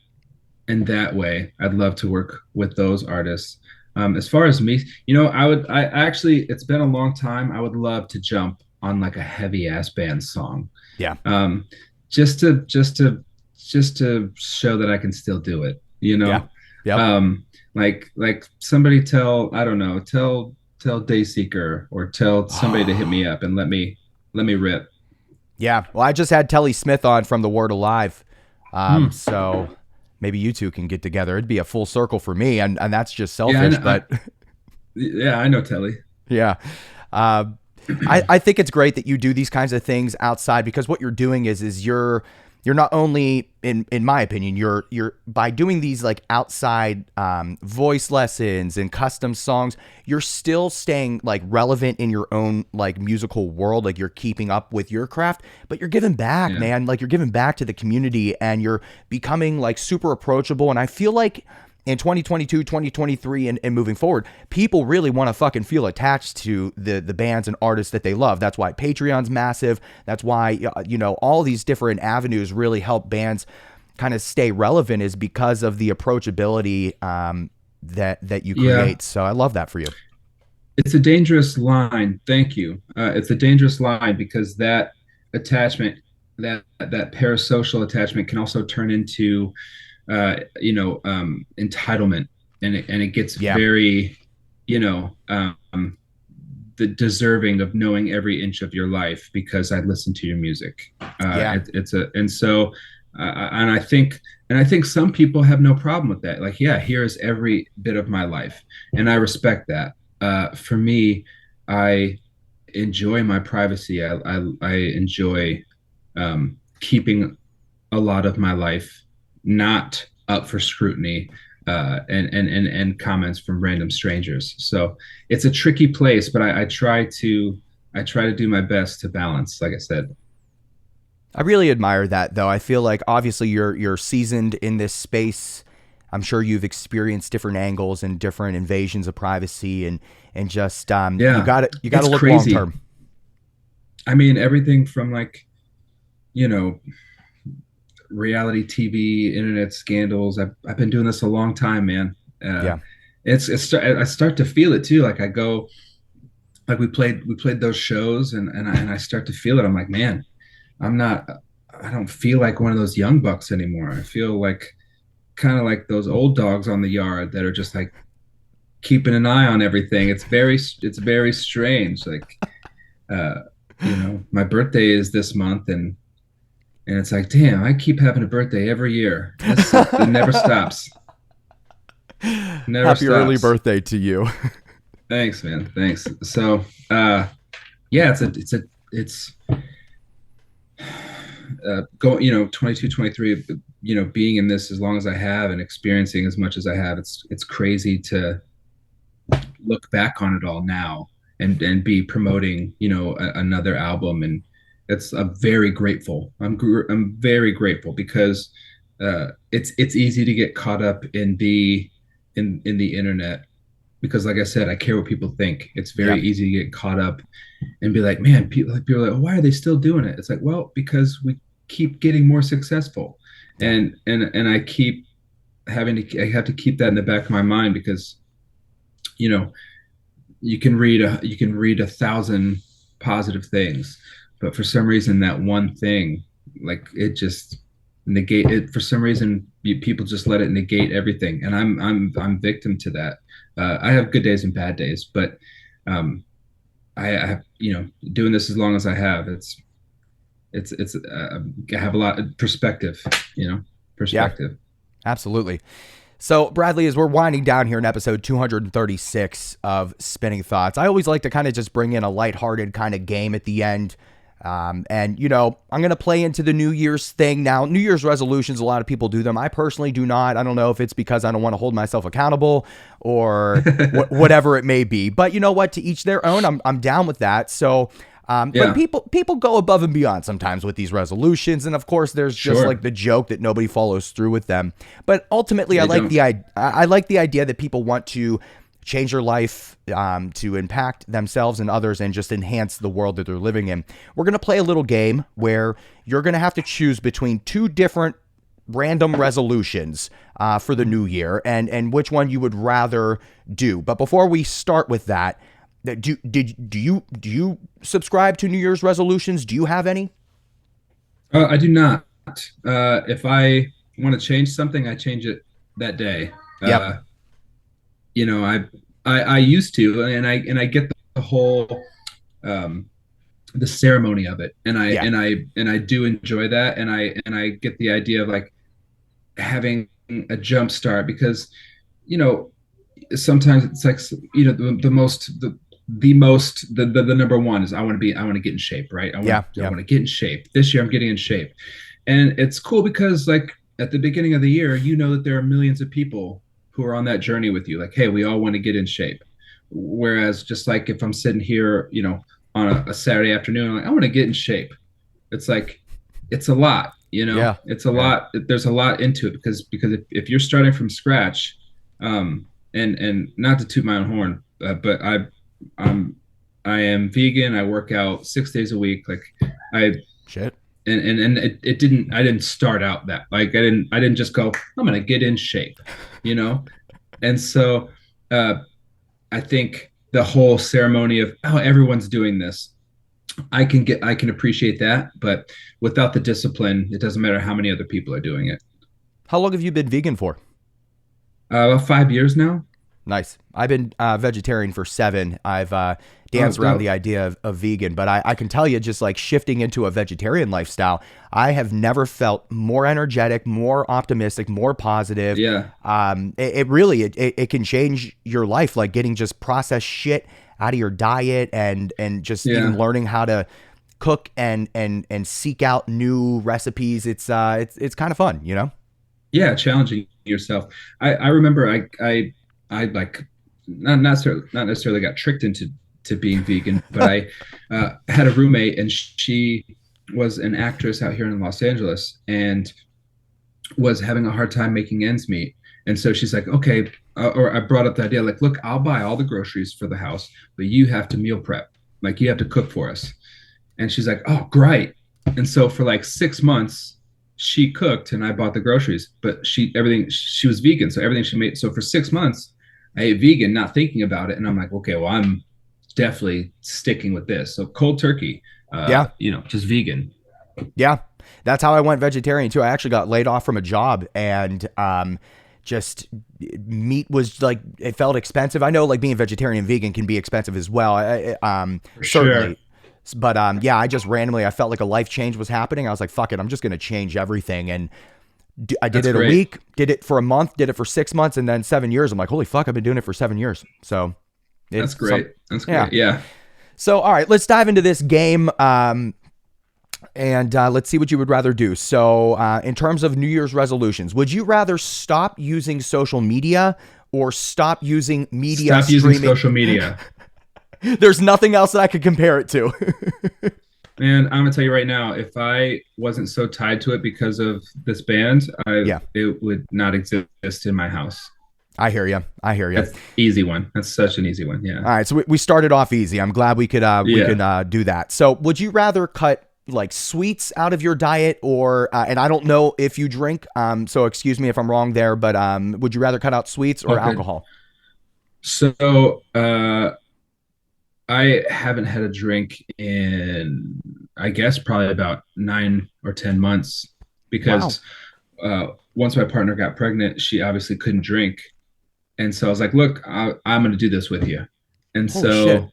way, I'd love to work with those artists. As far as me, I actually, it's been a long time. I would love to jump on like a heavy ass band song, Yeah. um, just to show that I can still do it. Yeah. Yep. Like somebody I don't know, tell Dayseeker or tell somebody to hit me up and let me rip. Yeah. Well, I just had Telly Smith on from The Word Alive. Hmm. So maybe you two can get together. It'd be a full circle for me. And that's just Yeah, I selfish, know, but yeah, I know Telly. yeah. Uh, I think it's great that you do these kinds of things outside because what you're doing is you're not only in my opinion you're by doing these like outside voice lessons and custom songs, you're still staying like relevant in your own like musical world, like you're keeping up with your craft, but you're giving back, Yeah, man. Like you're giving back to the community and you're becoming like super approachable. And I feel like in 2022, 2023, and moving forward, people really want to fucking feel attached to the bands and artists that they love. That's why Patreon's massive. That's why, all these different avenues really help bands kind of stay relevant is because of the approachability that you yeah. create. So I love that for you. It's a dangerous line. Thank you. It's a dangerous line because that attachment, that parasocial attachment, can also turn into entitlement, and it gets Yeah. very, you know, um, the deserving of knowing every inch of your life because I listen to your music. Yeah. It's a and so and I think some people have no problem with that. Like, yeah, here's every bit of my life, and I respect that. For me, I enjoy my privacy. I enjoy keeping a lot of my life not up for scrutiny and comments from random strangers. So it's a tricky place, but I try to do my best to balance. Like I said, I really admire that, though. I feel like obviously you're seasoned in this space. I'm sure you've experienced different angles and different invasions of privacy, and just yeah, you got to it's look long crazy. term. I mean, everything from like you know reality TV, internet scandals. I've been doing this a long time, man. Uh, Yeah. I start to feel it too. Like I go, like we played those shows, and I start to feel it. I'm like, man, I'm not. I don't feel like one of those young bucks anymore. I feel like kind of like those old dogs on the yard that are just like keeping an eye on everything. It's very strange. Like, uh, my birthday is this month, and it's like, damn, I keep having a birthday every year. It never stops. Never Happy early stops. birthday to you. Thanks, man. Thanks. So, yeah, it's going, 22, 23, being in this as long as I have and experiencing as much as I have, it's crazy to look back on it all now and be promoting, another album. And I'm very grateful. I'm very grateful because it's easy to get caught up in the internet because, like I said, I care what people think. It's Yeah. very easy to get caught up and be like, man, people are like, why are they still doing it? It's like, well, because we keep getting more successful, Yeah. and I have to keep that in the back of my mind because you know you can read 1,000 positive things, but for some reason that one thing, like it just negate it. For some reason, people just let it negate everything, and I'm victim to that. I have good days and bad days, but um, I have doing this as long as I have. I have a lot of perspective, Yeah. perspective. Absolutely. So, Bradley, as we're winding down here in episode 236 of Spinning Thoughts, I always like to kind of just bring in a lighthearted kind of game at the end. And, I'm going to play into the New Year's thing. Now, New Year's resolutions, a lot of people do them. I personally do not. I don't know if it's because I don't want to hold myself accountable or whatever it may be. But you know what? To each their own. I'm down with that. So, but Yeah, people go above and beyond sometimes with these resolutions, and of course, there's just like sure. the joke that nobody follows through with them. But ultimately, They don't. I like the idea that people want to change their life, to impact themselves and others, and just enhance the world that they're living in. We're gonna play a little game where you're gonna have to choose between two different random resolutions for the new year, and which one you would rather do. But before we start with that, do you subscribe to New Year's resolutions? Do you have any? I do not. If I want to change something, I change it that day. Yep. Uh, you know, I used to, and I get the whole um, the ceremony of it, Yeah. and I do enjoy that, and I get the idea of like having a jump start because you know sometimes it's like the number one is I want to get in shape, right? Yeah. I Yeah. want to get in shape. This year I'm getting in shape, and it's cool because like at the beginning of the year you know that there are millions of people who are on that journey with you, like, hey, we all want to get in shape. Whereas just like if I'm sitting here, on a Saturday afternoon, I'm like, I want to get in shape. It's like it's a lot, Yeah. it's a Yeah. lot. There's a lot into it because if you're starting from scratch, and not to toot my own horn, but I'm I am vegan. I work out 6 days a week. Like I Shit. and it didn't I didn't start out that like I didn't just go, I'm gonna get in shape, you know. And so uh, I think the whole ceremony of, oh, everyone's doing this, I can appreciate that, but without the discipline, it doesn't matter how many other people are doing it. How long have you been vegan for? About 5 years now. Nice. I've been vegetarian for 7. I've Oh, danced around the dope. idea of vegan, but I can tell you, just like shifting into a vegetarian lifestyle, I have never felt more energetic, more optimistic, more positive. Yeah. It really it can change your life, like getting just processed shit out of your diet, and just even Yeah. learning how to cook and seek out new recipes. It's kind of fun, you know. Yeah, challenging yourself. I remember I like not necessarily got tricked into to being vegan, but I had a roommate and she was an actress out here in Los Angeles and was having a hard time making ends meet. And so she's like, okay, or I brought up the idea like, look, I'll buy all the groceries for the house, but you have to meal prep, like you have to cook for us. And she's like, oh, great. And so for like 6 months, she cooked and I bought the groceries, but she was vegan. So everything she made. So for 6 months, I ate vegan, not thinking about it. And I'm like, okay, well, I'm definitely sticking with this. So cold turkey, Yeah. just vegan. Yeah, that's how I went vegetarian too. I actually got laid off from a job, and just meat was like, it felt expensive. I know like being vegetarian and vegan can be expensive as well. For sure. Certainly. But yeah, I just randomly I felt like a life change was happening. I was like, fuck it, I'm just gonna change everything, and I did That's it a great. week, did it for a month, did it for 6 months, and then 7 years. I'm like, holy fuck, I've been doing it for 7 years. So That's it's some great. That's yeah. great. Yeah. So all right, let's dive into this game. And let's see what you would rather do. So, in terms of New Year's resolutions, would you rather stop using social media or stop using media Stop using streaming? social media. There's nothing else that I could compare it to. Man, I'm gonna tell you right now, if I wasn't so tied to it because of this band, I Yeah, it would not exist in my house. I hear you. I hear you. That's easy one. That's such an easy one. Yeah. All right, so we started off easy. I'm glad we could Yeah. do that. So, would you rather cut like sweets out of your diet, or and I don't know if you drink, so excuse me if I'm wrong there, but would you rather cut out sweets or Okay. alcohol? So I haven't had a drink in I guess probably about 9 or 10 months Wow. because once my partner got pregnant, she obviously couldn't drink. And so I was like, look, I'm going to do this with you. And Holy shit. so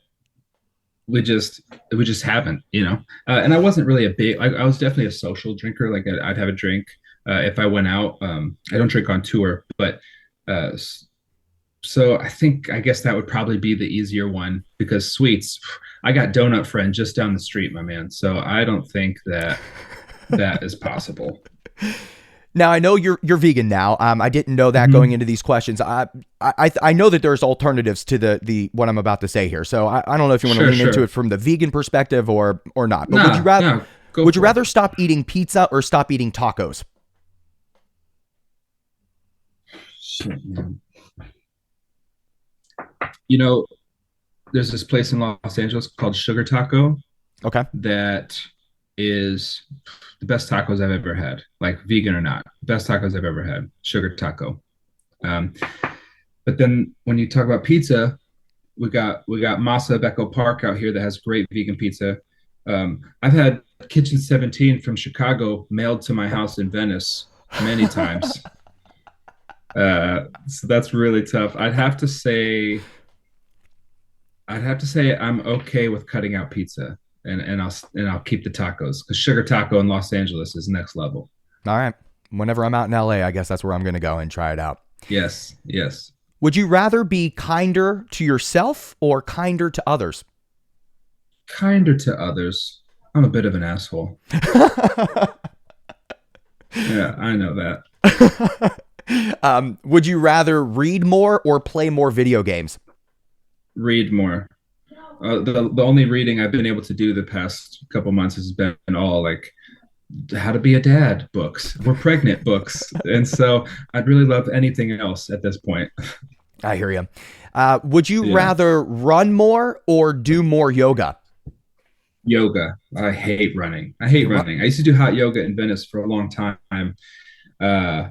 we just we just haven't, and I wasn't really I was definitely a social drinker. Like I'd have a drink if I went out. I don't drink on tour, but uh, so I guess that would probably be the easier one because sweets, I got Donut Friend just down the street, my man. So I don't think that is possible. Now I know you're vegan now. I didn't know that going Mm-hmm. into these questions. I know that there's alternatives to the what I'm about to say here. So I don't know if you want to Sure, lean into it sure. from the vegan perspective or not. But Nah, no, go would you for it. rather stop eating pizza or stop eating tacos? Shit, man. You know, there's this place in Los Angeles called Sugar Taco Okay. that is the best tacos I've ever had, like vegan or not. Best tacos I've ever had. Sugar Taco. Um, but then when you talk about pizza, we got Masa of Echo Park out here that has great vegan pizza. I've had Kitchen 17 from Chicago mailed to my house in Venice many times. So that's really tough. I'd have to say I'm okay with cutting out pizza and I'll keep the tacos because Sugar Taco in Los Angeles is next level. All right. Whenever I'm out in LA, I guess that's where I'm going to go and try it out. Yes, yes. Would you rather be kinder to yourself or kinder to others? Kinder to others. I'm a bit of an asshole. Yeah, I know that. Would you rather read more or play more video games? Read more. The only reading I've been able to do the past couple months has been all like how to be a dad books. We're pregnant books, and so I'd really love anything else at this point. I hear you. Would you Yeah, rather run more or do more yoga? yoga. I hate running. I hate You run. running. I used to do hot yoga in Venice for a long time, uh,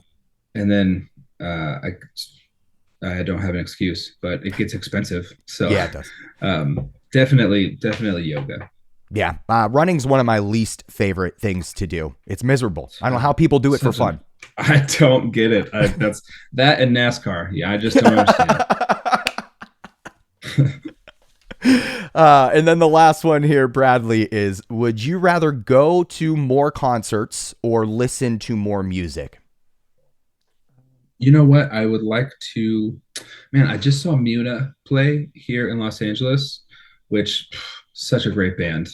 and then I don't have an excuse, but it gets expensive. So Yeah, it does. definitely yoga. Yeah, running's one of my least favorite things to do. It's miserable. I don't know how people do it for Such a fun. I don't get it. That's that and NASCAR. Yeah, I just don't understand. And then the last one here, Bradley, is would you rather go to more concerts or listen to more music? You know what? I would like to, man, I just saw Muna play here in Los Angeles, which such a great band.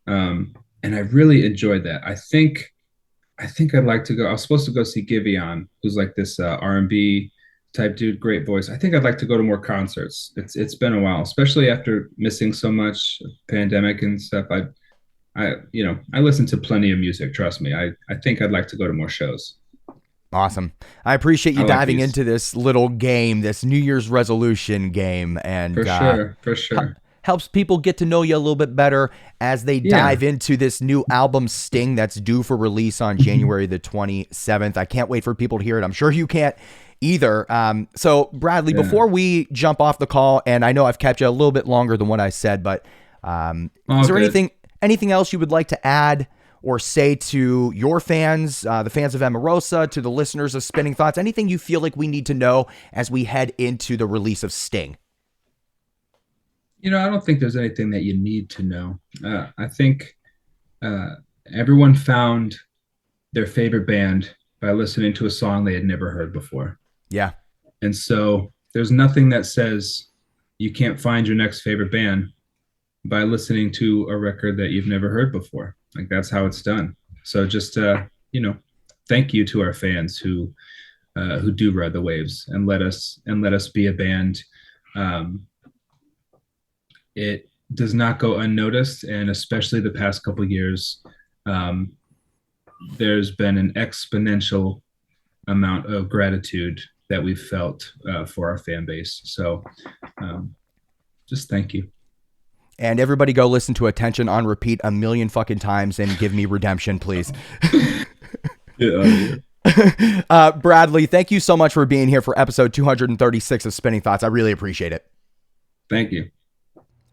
And I really enjoyed that. I think I'd like to go. I was supposed to go see Giveon, who's like this R&B type dude, great voice. I think I'd like to go to more concerts. It's been a while, especially after missing so much pandemic and stuff. I listen to plenty of music. Trust me. I think I'd like to go to more shows. Awesome. I appreciate I you like diving these into this little game, this New Year's resolution game, for and sure, for sure. helps people get to know you a little bit better as they Yeah. dive into this new album Sting that's due for release on January the 27th. I can't wait for people to hear it. I'm sure you can't either. So, Bradley, Yeah. before we jump off the call, and I know I've kept you a little bit longer than what I said, but is All there good. anything else you would like to add or say to your fans, the fans of Emarosa, to the listeners of Spinning Thoughts? Anything you feel like we need to know as we head into the release of Sting? I don't think there's anything that you need to know. I think uh, everyone found their favorite band by listening to a song they had never heard before. Yeah. And so there's nothing that says you can't find your next favorite band by listening to a record that you've never heard before. Like that's how it's done. So just thank you to our fans who do ride the waves and let us be a band. Um, it does not go unnoticed, and especially the past couple years, um, there's been an exponential amount of gratitude that we've felt for our fan base. So um, just thank you. And everybody go listen to Attention on repeat a million fucking times and give me redemption, please. Yeah. Bradley, thank you so much for being here for episode 236 of Spinning Thoughts. I really appreciate it. Thank you.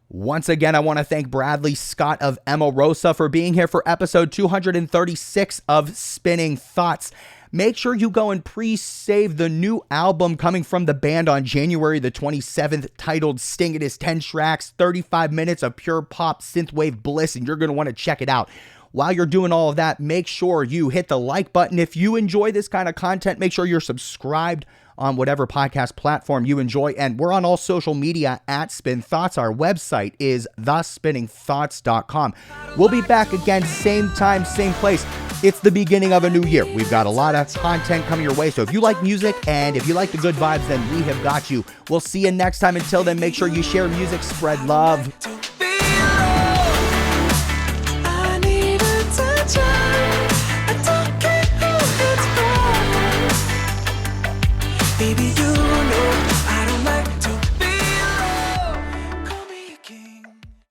Once again, I want to thank Bradley Scott of Emarosa for being here for episode 236 of Spinning Thoughts. Make sure you go and pre-save the new album coming from the band on January the 27th, titled Sting. It is 10 tracks, 35 minutes of pure pop synthwave bliss, and you're going to want to check it out. While you're doing all of that, make sure you hit the like button. If you enjoy this kind of content, make sure you're subscribed on whatever podcast platform you enjoy. And we're on all social media at Spin Thoughts. Our website is thespinningthoughts.com. We'll be back again, same time, same place. It's the beginning of a new year. We've got a lot of content coming your way. So if you like music and if you like the good vibes, then we have got you. We'll see you next time. Until then, make sure you share music, spread love.